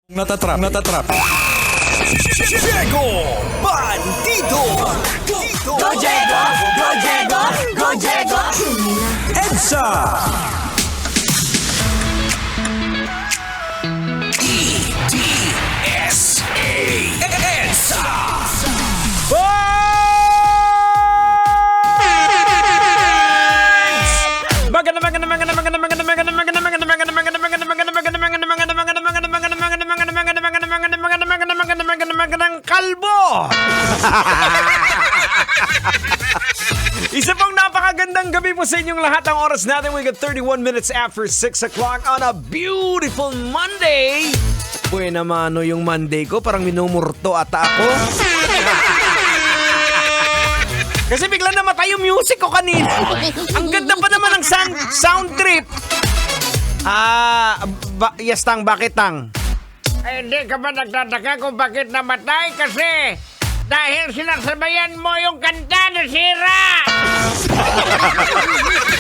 Natatrap. Diego Bandido. Go Diego! Go Diego! Go Diego! EDSA. EDSA. EDSA. Kalbo! Isa pong napakagandang gabi po sa inyong lahat. Ang oras natin, we got 31 minutes after 6 o'clock on a beautiful Monday. Buhay naman yung Monday ko, parang minumurto ata ako. Kasi bigla namatay yung music ko kanina. Ang ganda pa naman ng sound trip. Yastang, bakit tang? Hindi ka ba nagtataka kung bakit namatay? Kasi dahil sinasabayan mo yung kanta na sira!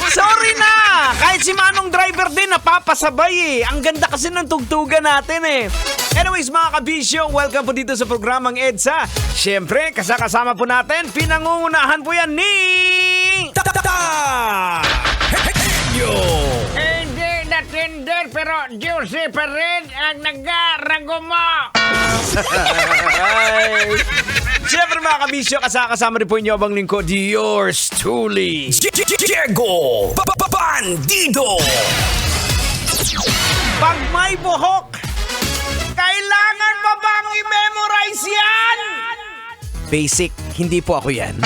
Sorry na! Kahit si Manong driver din napapasabay eh. Ang ganda kasi ng tugtugan natin eh. Anyways mga kabisyo, welcome po dito sa programang EDSA. Siyempre, kasama po natin, pinangungunahan po yan ni... Hindi na Tinder pero juicy pa rin ang nagarago mo! Siyempre mga kabisyo, kasama rin po inyo abang lingkod, yours truly, Diego Bandido. Pag may buhok, kailangan mo bang i-memorize yan? Basic, hindi po ako yan.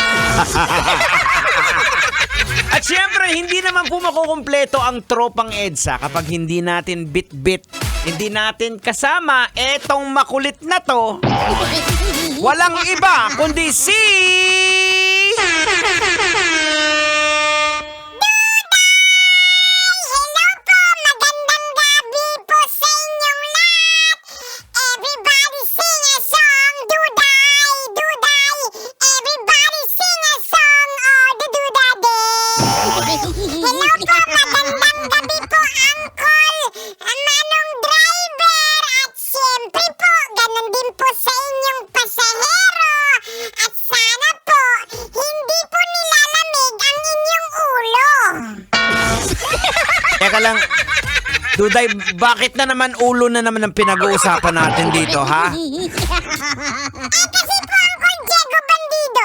At siyempre, hindi naman po makukumpleto ang tropang EDSA kapag hindi natin bit-bit, hindi natin kasama etong makulit na to. Walang iba kundi si... Teka lang, Duday, bakit na naman ulo na naman ang pinag-uusapan natin dito, ha? Kasi po, Uncle Diego Bandido,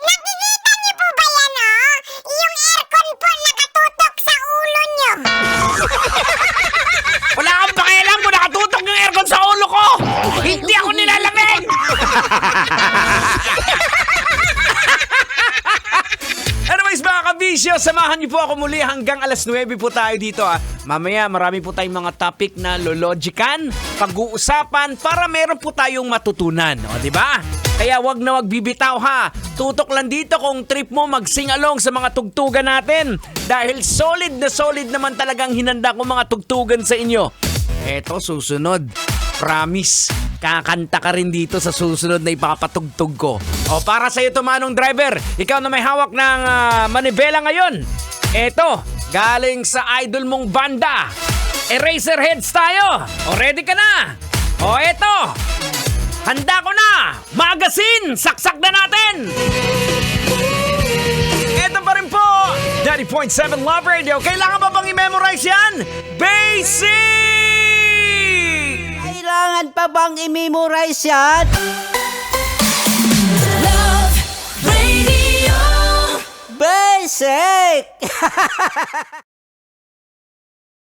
nakikita niyo po ba yan, oh? Yung aircon po nakatutok sa ulo niyo. Wala kang pakialam kung nakatutok yung aircon sa ulo ko! Hindi ako nilalamig! Anyways mga kabisyo, samahan niyo po ako muli hanggang alas 9 po tayo dito Mamaya marami po tayong mga topic na lologikan, pag-uusapan para meron po tayong matutunan, o di ba? Kaya wag na wag bibitaw ha. Tutok lang dito kung trip mo mag-sing along sa mga tugtugan natin dahil solid na solid naman talagang hinanda ko mga tugtugan sa inyo. Eto susunod. Promise, kakanta ka rin dito sa susunod na ipapatugtog ko. O para sa'yo to Manong driver, ikaw na may hawak ng manibela ngayon. Eto, galing sa idol mong banda. Eraserheads tayo. O ready ka na? O eto, handa ko na. Magazine, saksak na natin. Eto pa rin po, 90.7 Love Radio. Kailangan ba bang i-memorize yan? Basic! Kailangan pa bang i-memorize yan? Love Radio. Basic!